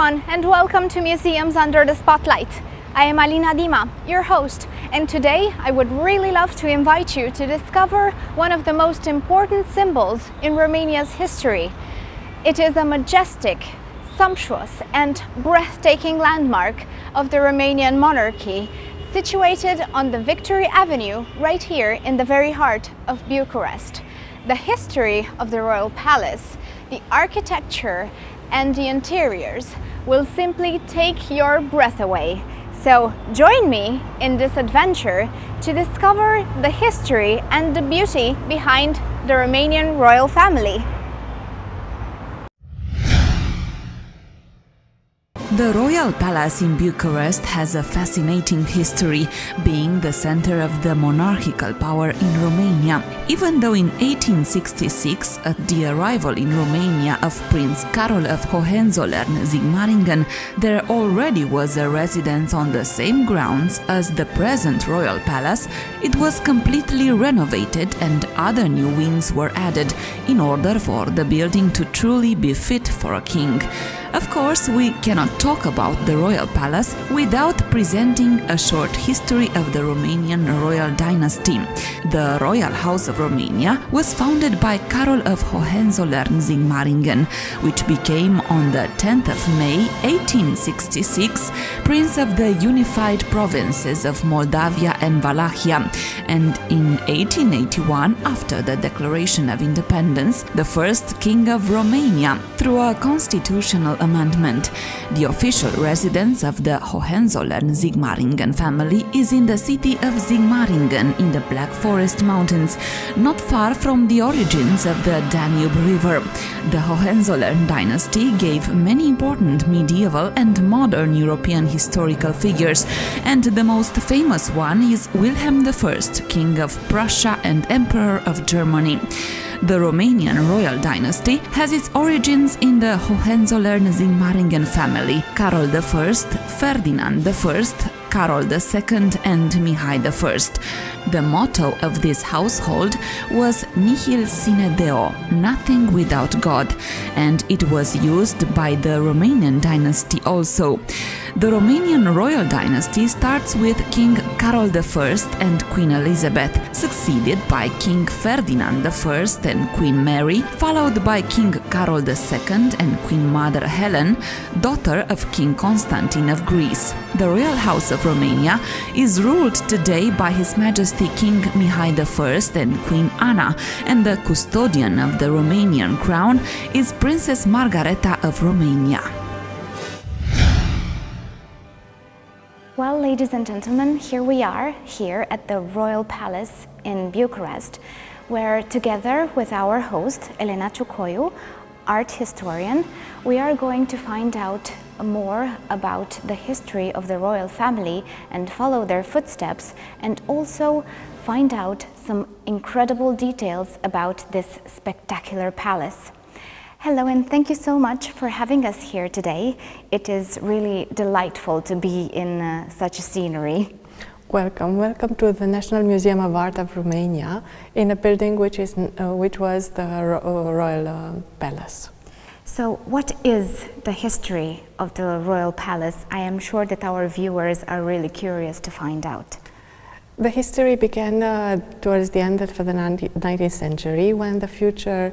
everyone, and welcome to Museums Under the Spotlight. I am Alina Dima, your host, and today I would really love to invite you to discover one of the most important symbols in Romania's history. It is a majestic, sumptuous and breathtaking landmark of the Romanian monarchy, situated on the Victory Avenue right here in the very heart of Bucharest. The history of the royal palace, the architecture and the interiors will simply take your breath away. So join me in this adventure to discover the history and the beauty behind the Romanian royal family. The Royal Palace in Bucharest has a fascinating history, being the center of the monarchical power in Romania. Even though in 1866, at the arrival in Romania of Prince Carol of Hohenzollern-Sigmaringen, there already was a residence on the same grounds as the present Royal Palace, it was completely renovated and other new wings were added in order for the building to truly be fit for a king. Of course, we cannot talk about the Royal Palace without presenting a short history of the Romanian royal dynasty. The Royal House of Romania was founded by Carol of Hohenzollern-Sigmaringen, which became on the 10th of May 1866 Prince of the unified provinces of Moldavia and Wallachia, and in 1881, after the Declaration of Independence, the first King of Romania, through a constitutional amendment. The official residence of the Hohenzollern-Sigmaringen family is in the city of Sigmaringen in the Black Forest Mountains, not far from the origins of the Danube River. The Hohenzollern dynasty gave many important medieval and modern European historical figures, and the most famous one is Wilhelm I, King of Prussia and Emperor of Germany. The Romanian royal dynasty has its origins in the Hohenzollern-Sigmaringen family, Carol I, Ferdinand I, Carol II and Mihai I. The motto of this household was Nihil sine Deo, nothing without God, and it was used by the Romanian dynasty also. The Romanian royal dynasty starts with King Carol I and Queen Elizabeth, succeeded by King Ferdinand I and Queen Mary, followed by King Carol II and Queen Mother Helen, daughter of King Constantine of Greece. The Royal House of Romania is ruled today by His Majesty King Mihai I and Queen Anna, and the custodian of the Romanian crown is Princess Margareta of Romania. Well, ladies and gentlemen, here we are, here at the Royal Palace in Bucharest, where together with our host, Elena Ciucoiu, art historian, we are going to find out more about the history of the royal family and follow their footsteps, and also find out some incredible details about this spectacular palace. Hello, and thank you so much for having us here today. It is really delightful to be in such a scenery. Welcome to the National Museum of Art of Romania, in a building which was the Royal Palace. So what is the history of the Royal Palace? I am sure that our viewers are really curious to find out. The history began towards the end of the 19th century, when the future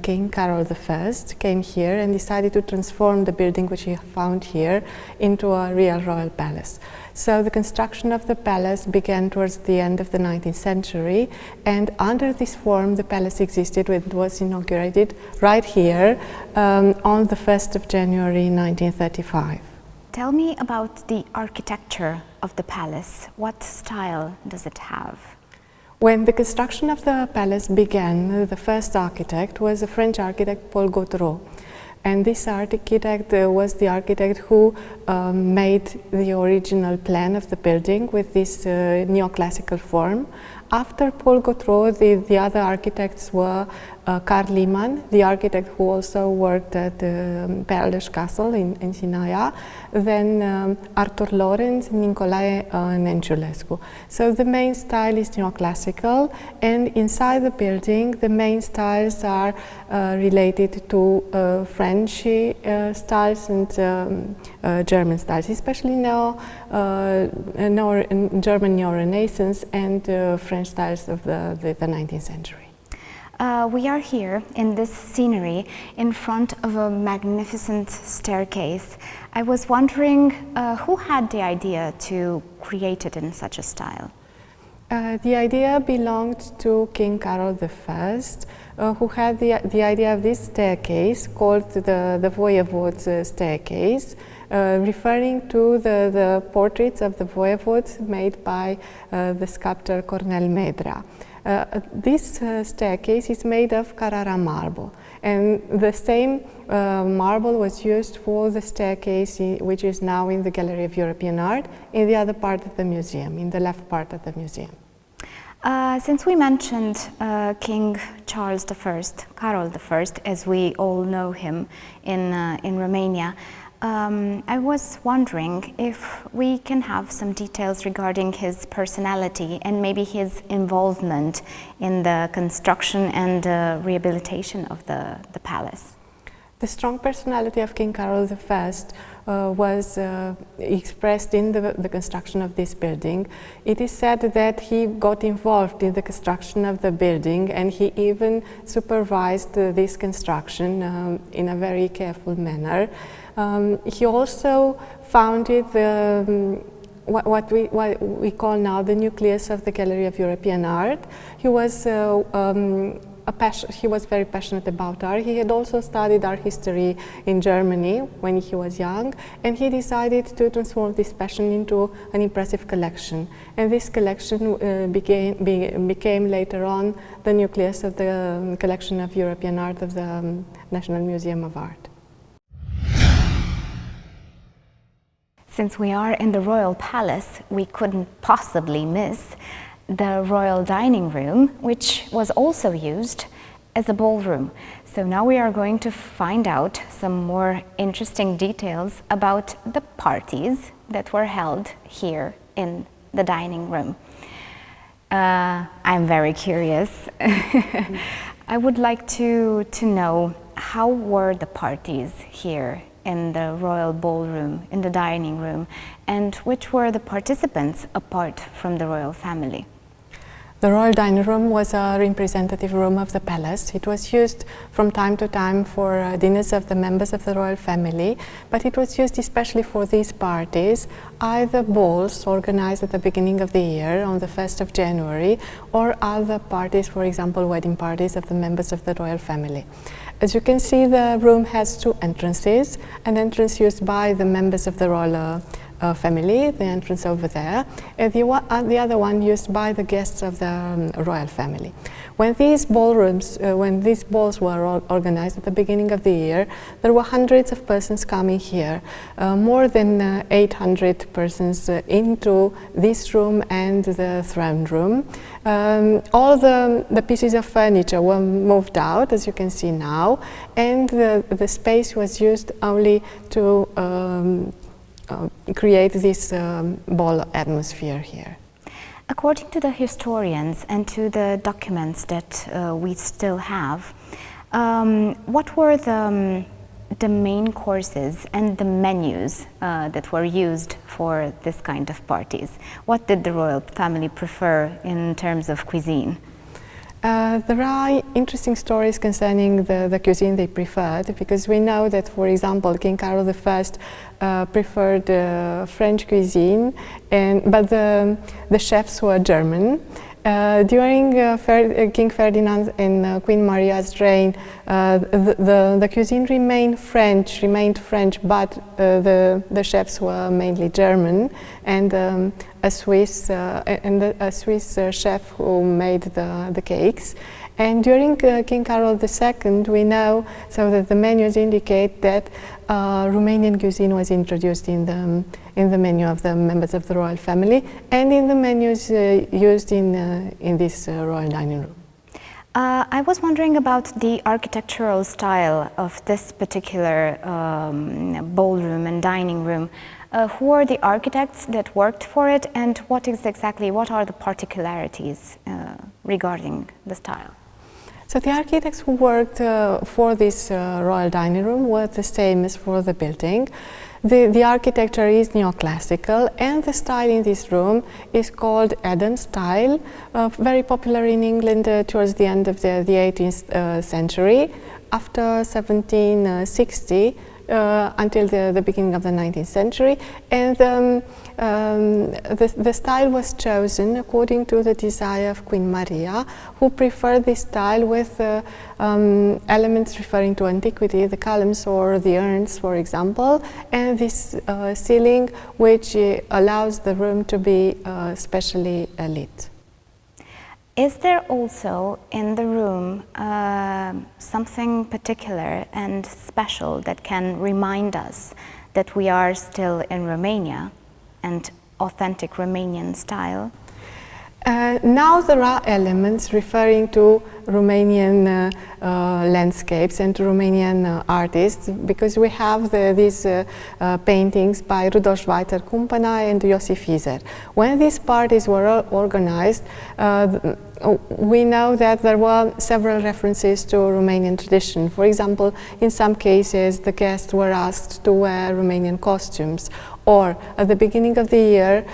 King Carol I came here and decided to transform the building which he found here into a real royal palace. So the construction of the palace began towards the end of the 19th century, and under this form the palace existed. It was inaugurated right here on the 1st of January 1935. Tell me about the architecture of the palace. What style does it have? When the construction of the palace began, the first architect was a French architect, Paul Gautreau. And this architect was the architect who made the original plan of the building with this neoclassical form. After Paul Gautreau, the other architects were Carl Liman, the architect who also worked at Perleș Castle in Sinaia, then Artur Lorenz, Nicolae Nenciulescu. So the main style is neoclassical, and inside the building the main styles are related to French styles and German styles, especially German Neo-Renaissance and French styles of the 19th century. We are here in this scenery in front of a magnificent staircase. I was wondering who had the idea to create it in such a style? The idea belonged to King Carol I, who had the idea of this staircase called the Voievode's staircase, referring to the portraits of the voievodes made by the sculptor Cornel Medrea. This staircase is made of Carrara marble, and the same marble was used for the staircase which is now in the Gallery of European Art in the other part of the museum, in the left part of the museum. Since we mentioned King Charles I, Carol I, as we all know him in Romania, I was wondering if we can have some details regarding his personality and maybe his involvement in the construction and rehabilitation of the palace. The strong personality of King Carol I was expressed in the construction of this building. It is said that he got involved in the construction of the building, and he even supervised this construction in a very careful manner. He also founded what we call now the nucleus of the Gallery of European Art. He was he was very passionate about art. He had also studied art history in Germany when he was young, and he decided to transform this passion into an impressive collection. And this collection became later on the nucleus of the collection of European art of the National Museum of Art. Since we are in the royal palace, we couldn't possibly miss the royal dining room, which was also used as a ballroom. So now we are going to find out some more interesting details about the parties that were held here in the dining room. I'm very curious. I would like to know, how were the parties here in the royal ballroom, in the dining room, and which were the participants apart from the royal family? The royal dining room was a representative room of the palace. It was used from time to time for dinners of the members of the royal family, but it was used especially for these parties, either balls organized at the beginning of the year on the 1st of January, or other parties, for example, wedding parties of the members of the royal family. As you can see, the room has two entrances, an entrance used by the members of the royal family, the entrance over there, and the other one used by the guests of the royal family. When these balls were organized at the beginning of the year, there were hundreds of persons coming here, more than 800 persons into this room and the throne room. All the pieces of furniture were moved out, as you can see now, and the space was used only to create this ball atmosphere here. According to the historians and to the documents that we still have, what were the main courses and the menus that were used for this kind of parties? What did the royal family prefer in terms of cuisine? There are interesting stories concerning the cuisine they preferred, because we know that, for example, King Carol I preferred French cuisine, but the chefs were German. During King Ferdinand and Queen Maria's reign, the cuisine remained French, but the chefs were mainly German, and a Swiss chef who made the cakes. And during King Carol II, we know, so that the menus indicate that Romanian cuisine was introduced in the menu of the members of the royal family and in the menus used in this royal dining room. I was wondering about the architectural style of this particular ballroom and dining room. Who are the architects that worked for it, and what are the particularities regarding the style? So the architects who worked for this royal dining room were the same as for the building. The architecture is neoclassical, and the style in this room is called Eden style, very popular in England towards the end of the 18th century. After 1760, until the beginning of the 19th century, and the style was chosen according to the desire of Queen Maria, who preferred this style with elements referring to antiquity, the columns or the urns, for example, and this ceiling which allows the room to be specially lit. Is there also in the room something particular and special that can remind us that we are still in Romania and authentic Romanian style? Now there are elements referring to Romanian landscapes and to Romanian artists, because we have these paintings by Rudolf Schweitzer-Cumpăna and Iosif Izer. When these parties were organized, we know that there were several references to Romanian tradition. For example, in some cases the guests were asked to wear Romanian costumes, or at the beginning of the year,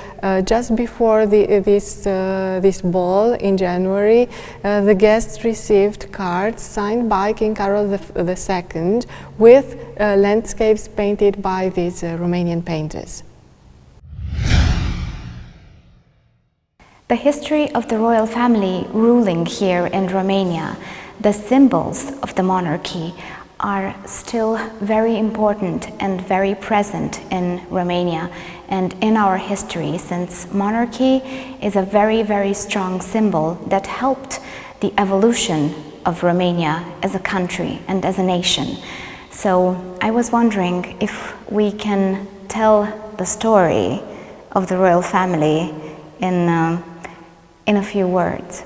just before this ball in January, the guests received cards signed by King Carol II with landscapes painted by these Romanian painters. The history of the royal family ruling here in Romania, the symbols of the monarchy, are still very important and very present in Romania and in our history, since monarchy is a very, very strong symbol that helped the evolution of Romania as a country and as a nation. So I was wondering if we can tell the story of the royal family in a few words.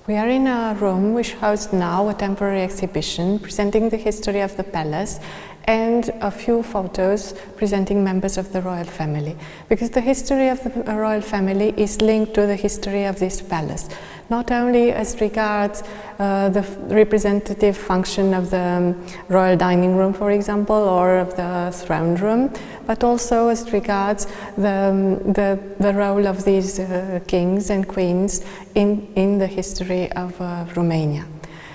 We are in a room which hosts now a temporary exhibition presenting the history of the palace and a few photos presenting members of the royal family, because the history of the royal family is linked to the history of this palace, not only as regards the representative function of the royal dining room, for example, or of the throne room, but also as regards the role of these kings and queens in the history of Romania.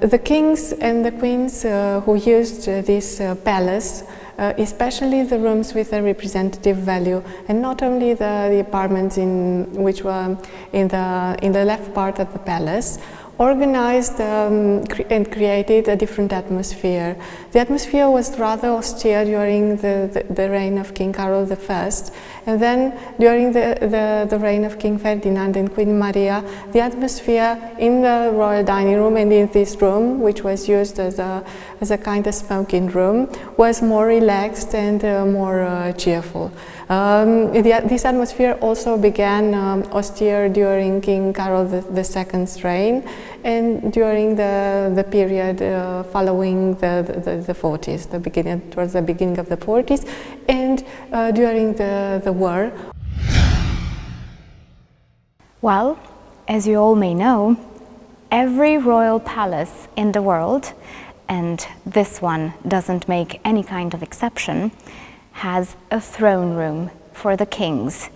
The kings and the queens who used this palace, especially the rooms with a representative value, and not only the apartments which were in the left part of the palace, organized and created a different atmosphere. The atmosphere was rather austere during the reign of King Carol I, and then during the reign of King Ferdinand and Queen Maria, the atmosphere in the royal dining room and in this room, which was used as a kind of smoking room, was more relaxed and more cheerful. This atmosphere also began austere during King Carol II's reign and during the period following the 40s, towards the beginning of the 40s, and during the war. Well, as you all may know, every royal palace in the world, and this one doesn't make any kind of exception, has a throne room for the kings.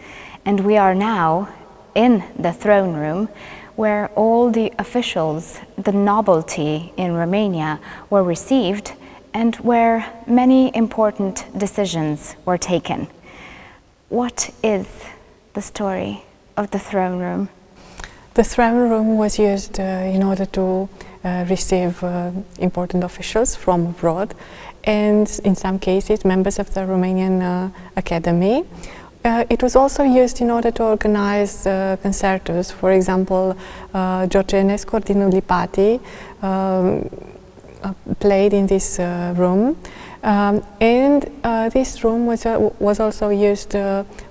And we are now in the throne room where all the officials, the nobility in Romania, were received and where many important decisions were taken. What is the story of the throne room? The throne room was used in order to receive important officials from abroad, and in some cases members of the Romanian Academy, It was also used in order to organize concertos. For example, George Enescu din Lipati played in this room. And this room was also used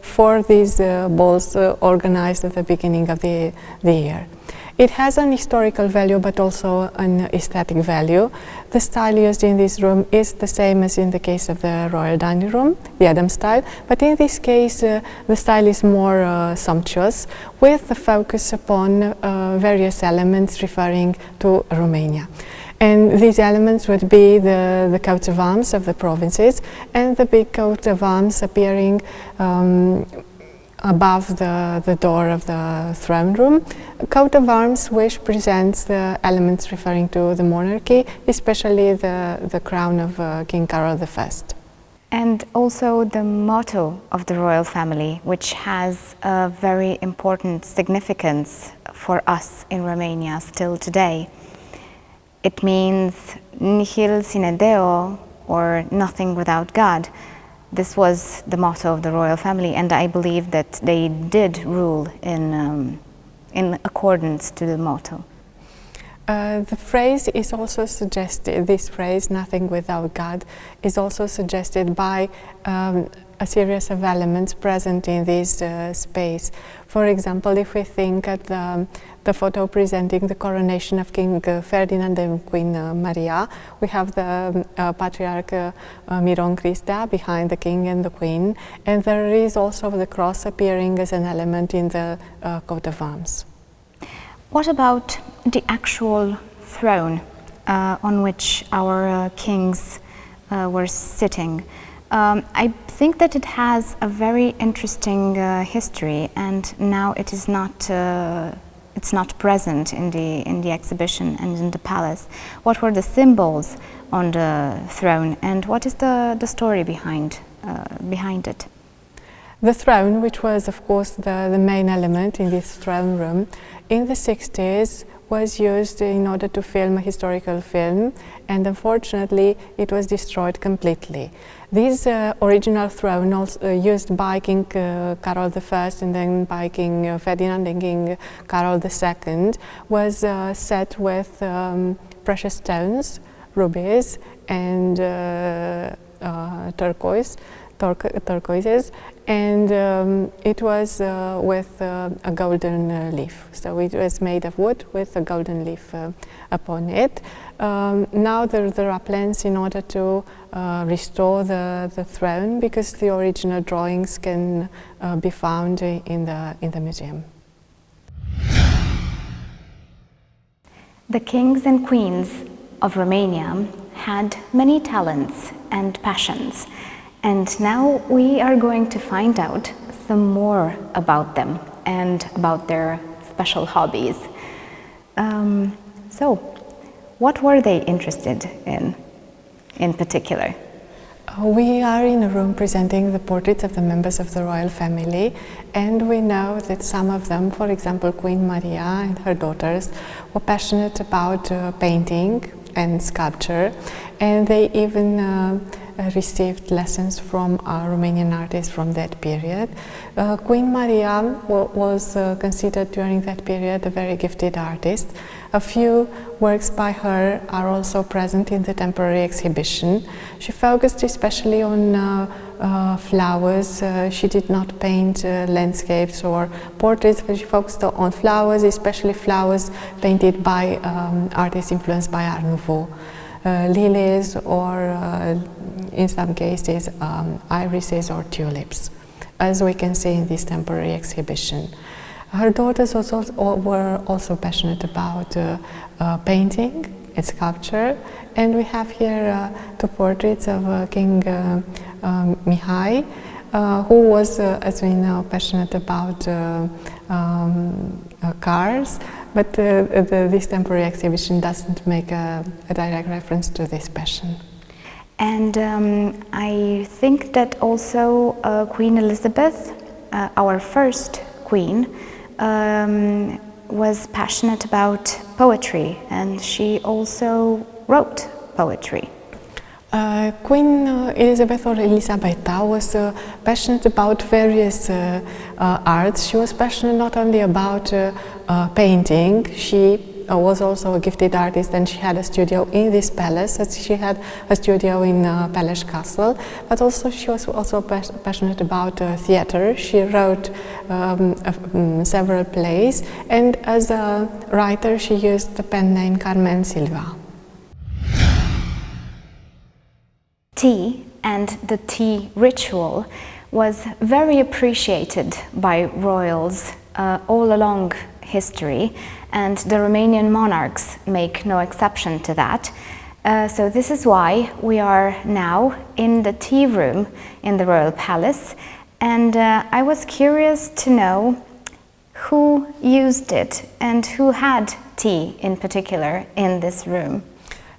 for these balls organized at the beginning of the year. It has an historical value but also an aesthetic value. The style used in this room is the same as in the case of the royal dining room, the Adam style, but in this case the style is more sumptuous, with the focus upon various elements referring to Romania. And these elements would be the coats of arms of the provinces and the big coat of arms appearing above the door of the throne room. A coat of arms which presents the elements referring to the monarchy, especially the crown of King Carol I. And also the motto of the royal family, which has a very important significance for us in Romania still today. It means nihil sine Deo, or nothing without God. This was the motto of the royal family, and I believe that they did rule in accordance to the motto. The phrase is also suggested, this phrase, nothing without God, is also suggested by a series of elements present in this space. For example, if we think at the photo presenting the coronation of King Ferdinand and Queen Maria, we have the Patriarch Miron Cristea behind the King and the Queen, and there is also the cross appearing as an element in the coat of arms. What about the actual throne on which our kings were sitting? I think that it has a very interesting history, and now it is not it's not present in the exhibition and in the palace. What were the symbols on the throne, and what is the story behind it? The throne, which was of course the main element in this throne room, in the 60s was used in order to film a historical film, and unfortunately it was destroyed completely. This original throne, also used by King Carol I and then by King Ferdinand and King Carol II, was set with precious stones, rubies and turquoises, and it was with a golden leaf. So it was made of wood with a golden leaf upon it. Now there are plans in order to restore the throne, because the original drawings can be found in the museum. The kings and queens of Romania had many talents and passions, and now we are going to find out some more about them and about their special hobbies. So, what were they interested in particular? We are in a room presenting the portraits of the members of the royal family, and we know that some of them, for example Queen Maria and her daughters, were passionate about painting and sculpture, and they even received lessons from Romanian artists from that period. Queen Maria was considered during that period a very gifted artist. A few works by her are also present in the temporary exhibition. She focused especially on flowers. She did not paint landscapes or portraits, but she focused on flowers, especially flowers painted by artists influenced by Art Nouveau. Lilies or in some cases irises or tulips, as we can see in this temporary exhibition. Her daughters were also passionate about painting and sculpture, and we have here two portraits of King Mihai, who was, as we know, passionate about cars, but this temporary exhibition doesn't make a direct reference to this passion. And I think that also Queen Elizabeth, our first queen, was passionate about poetry, and she also wrote poetry. Queen Elisabetta was passionate about various arts. She was passionate not only about painting. She was also a gifted artist, and she had a studio in this palace. She had a studio in Palace Castle, but also she was also passionate about theatre. She wrote several plays, and as a writer she used the pen name Carmen Silva. Tea and the tea ritual was very appreciated by royals all along history, and the Romanian monarchs make no exception to that. So this is why we are now in the tea room in the royal palace, and I was curious to know who used it and who had tea in particular in this room.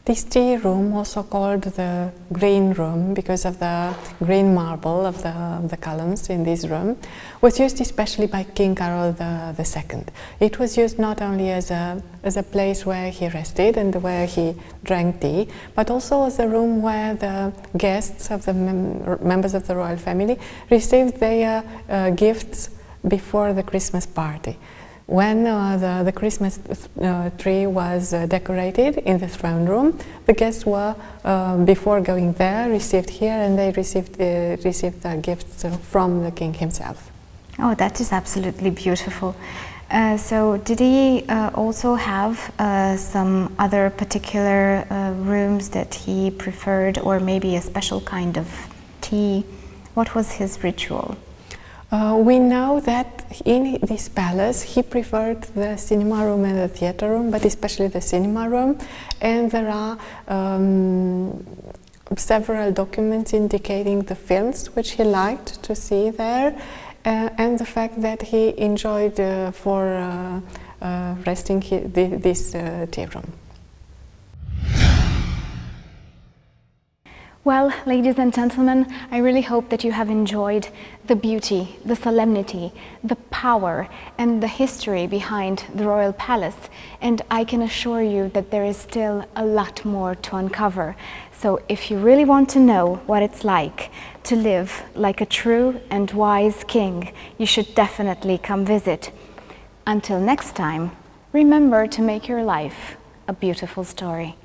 This tea room, also called the green room because of the green marble of the columns in this room, was used especially by King Carol II. It was used not only as a place where he rested and where he drank tea, but also as a room where the guests of the members of the royal family received their gifts before the Christmas party. When the Christmas tree was decorated in the throne room, the guests were, before going there, received here, and they received the gifts from the king himself. Oh, that is absolutely beautiful. So did he also have some other particular rooms that he preferred, or maybe a special kind of tea? What was his ritual? We know that in this palace he preferred the cinema room and the theatre room, but especially the cinema room, and there are several documents indicating the films which he liked to see there, and the fact that he enjoyed for resting this tea room. Well, ladies and gentlemen, I really hope that you have enjoyed the beauty, the solemnity, the power, and the history behind the royal palace. And I can assure you that there is still a lot more to uncover. So if you really want to know what it's like to live like a true and wise king, you should definitely come visit. Until next time, remember to make your life a beautiful story.